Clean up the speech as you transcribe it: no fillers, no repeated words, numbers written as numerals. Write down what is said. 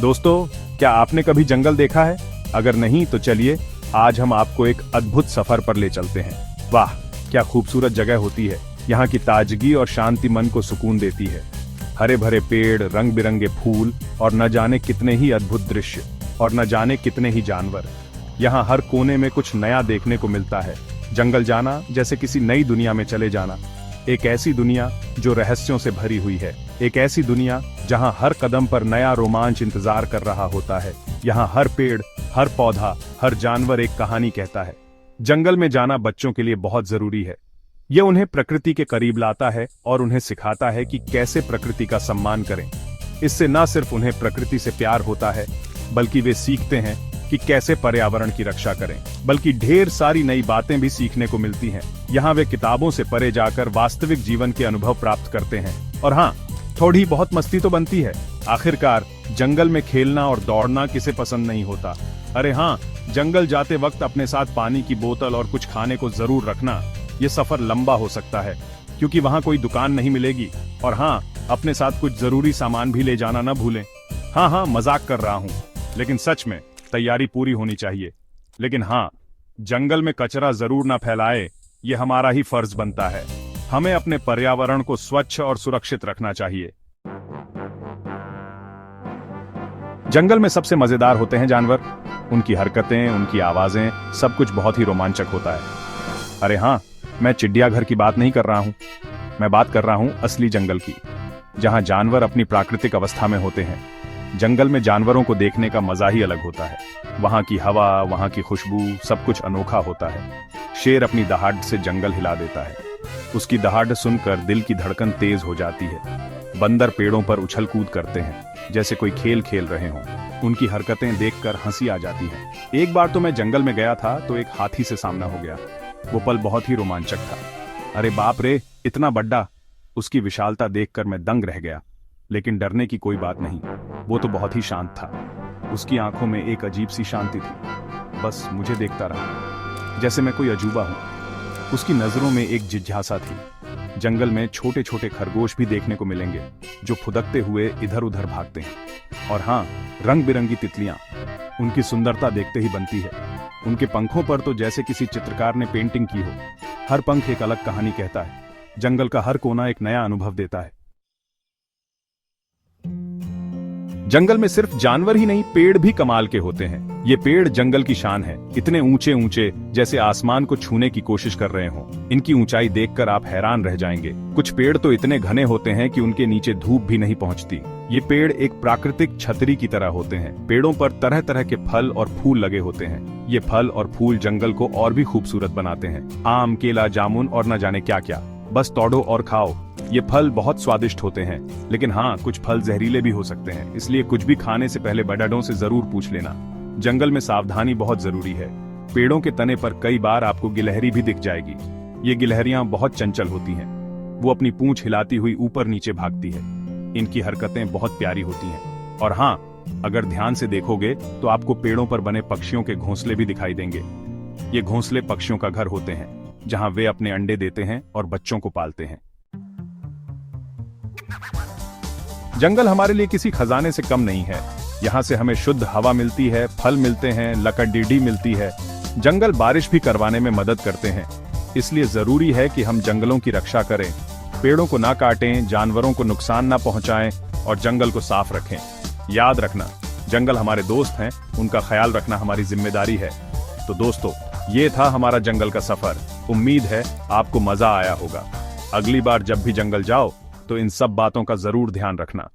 दोस्तों, क्या आपने कभी जंगल देखा है? अगर नहीं तो चलिए आज हम आपको एक अद्भुत सफर पर ले चलते हैं। वाह, क्या खूबसूरत जगह होती है। यहाँ की ताजगी और शांति मन को सुकून देती है। हरे भरे पेड़, रंग बिरंगे फूल और न जाने कितने ही अद्भुत दृश्य और न जाने कितने ही जानवर। यहाँ हर कोने में कुछ नया देखने को मिलता है। जंगल जाना जैसे किसी नई दुनिया में चले जाना। एक ऐसी दुनिया जो रहस्यों से भरी हुई है। एक ऐसी दुनिया जहाँ हर कदम पर नया रोमांच इंतजार कर रहा होता है। यहाँ हर पेड़, हर पौधा, हर जानवर एक कहानी कहता है। जंगल में जाना बच्चों के लिए बहुत जरूरी है। ये उन्हें प्रकृति के करीब लाता है और उन्हें सिखाता है कि कैसे प्रकृति का सम्मान करें। इससे न सिर्फ उन्हें प्रकृति से प्यार होता है, बल्कि वे सीखते हैं कि कैसे पर्यावरण की रक्षा करें। बल्कि ढेर सारी नई बातें भी सीखने को मिलती हैं। यहाँ वे किताबों से परे जाकर वास्तविक जीवन के अनुभव प्राप्त करते हैं। और हाँ, थोड़ी बहुत मस्ती तो बनती है। आखिरकार जंगल में खेलना और दौड़ना किसे पसंद नहीं होता। अरे हाँ, जंगल जाते वक्त अपने साथ पानी की बोतल और कुछ खाने को जरूर रखना। ये सफर लंबा हो सकता है क्योंकि वहाँ कोई दुकान नहीं मिलेगी। और हाँ, अपने साथ कुछ जरूरी सामान भी ले जाना न भूलें। हाँ, मजाक कर रहा हूँ, लेकिन सच में तैयारी पूरी होनी चाहिए। लेकिन हाँ, जंगल में कचरा जरूर ना फैलाए, ये हमारा ही फर्ज बनता है। हमें अपने पर्यावरण को स्वच्छ और सुरक्षित रखना चाहिए। जंगल में सबसे मजेदार होते हैं जानवर। उनकी हरकतें, उनकी आवाजें, सब कुछ बहुत ही रोमांचक होता है। अरे हाँ, मैं चिड़ियाघर की बात नहीं कर रहा हूँ। मैं बात कर रहा हूँ असली जंगल की, जहाँ जानवर अपनी प्राकृतिक अवस्था में होते हैं। जंगल में जानवरों को देखने का मजा ही अलग होता है। वहाँ की हवा, वहाँ की खुशबू, सब कुछ अनोखा होता है। शेर अपनी दहाड़ से जंगल हिला देता है। उसकी दहाड़ सुनकर दिल की धड़कन तेज हो जाती है। बंदर पेड़ों पर उछल कूद करते हैं जैसे कोई खेल खेल रहे हों। उनकी हरकतें देखकर हंसी आ जाती है। एक बार तो मैं जंगल में गया था तो एक हाथी से सामना हो गया। वो पल बहुत ही रोमांचक था। अरे बाप रे, इतना बड़ा! उसकी विशालता देखकर मैं दंग रह गया। लेकिन डरने की कोई बात नहीं, वो तो बहुत ही शांत था। उसकी आंखों में एक अजीब सी शांति थी। बस मुझे देखता रहा जैसे मैं कोई अजूबा हूं। उसकी नजरों में एक जिज्ञासा थी। जंगल में छोटे छोटे खरगोश भी देखने को मिलेंगे जो फुदकते हुए इधर उधर भागते हैं। और हाँ, रंग बिरंगी तितलियां, उनकी सुंदरता देखते ही बनती है। उनके पंखों पर तो जैसे किसी चित्रकार ने पेंटिंग की हो। हर पंख एक अलग कहानी कहता है। जंगल का हर कोना एक नया अनुभव देता है। जंगल में सिर्फ जानवर ही नहीं, पेड़ भी कमाल के होते हैं। ये पेड़ जंगल की शान है। इतने ऊंचे ऊंचे जैसे आसमान को छूने की कोशिश कर रहे हों। इनकी ऊंचाई देखकर आप हैरान रह जाएंगे। कुछ पेड़ तो इतने घने होते हैं कि उनके नीचे धूप भी नहीं पहुंचती। ये पेड़ एक प्राकृतिक छतरी की तरह होते हैं। पेड़ों पर तरह तरह के फल और फूल लगे होते हैं। ये फल और फूल जंगल को और भी खूबसूरत बनाते हैं। आम, केला, जामुन और न जाने क्या क्या। बस तोड़ो और खाओ। ये फल बहुत स्वादिष्ट होते हैं, लेकिन हाँ, कुछ फल जहरीले भी हो सकते हैं। इसलिए कुछ भी खाने से पहले बड़ों से जरूर पूछ लेना। जंगल में सावधानी बहुत जरूरी है। पेड़ों के तने पर कई बार आपको गिलहरी भी दिख जाएगी। ये गिलहरियां बहुत चंचल होती हैं। वो अपनी पूंछ हिलाती हुई ऊपर नीचे भागती है। इनकी हरकतें बहुत प्यारी होती हैं। और हाँ, अगर ध्यान से देखोगे तो आपको पेड़ों पर बने पक्षियों के घोंसले भी दिखाई देंगे। ये घोंसले पक्षियों का घर होते हैं, जहाँ वे अपने अंडे देते हैं और बच्चों को पालते हैं। जंगल हमारे लिए किसी खजाने से कम नहीं है। यहाँ से हमें शुद्ध हवा मिलती है, फल मिलते हैं, लकड़डीडी मिलती है। जंगल बारिश भी करवाने में मदद करते हैं। इसलिए जरूरी है कि हम जंगलों की रक्षा करें, पेड़ों को ना काटें, जानवरों को नुकसान ना पहुंचाएं और जंगल को साफ रखें। याद रखना, जंगल हमारे दोस्त हैं, उनका ख्याल रखना हमारी जिम्मेदारी है। तो दोस्तों, ये था हमारा जंगल का सफर। उम्मीद है आपको मजा आया होगा। अगली बार जब भी जंगल जाओ तो इन सब बातों का जरूर ध्यान रखना।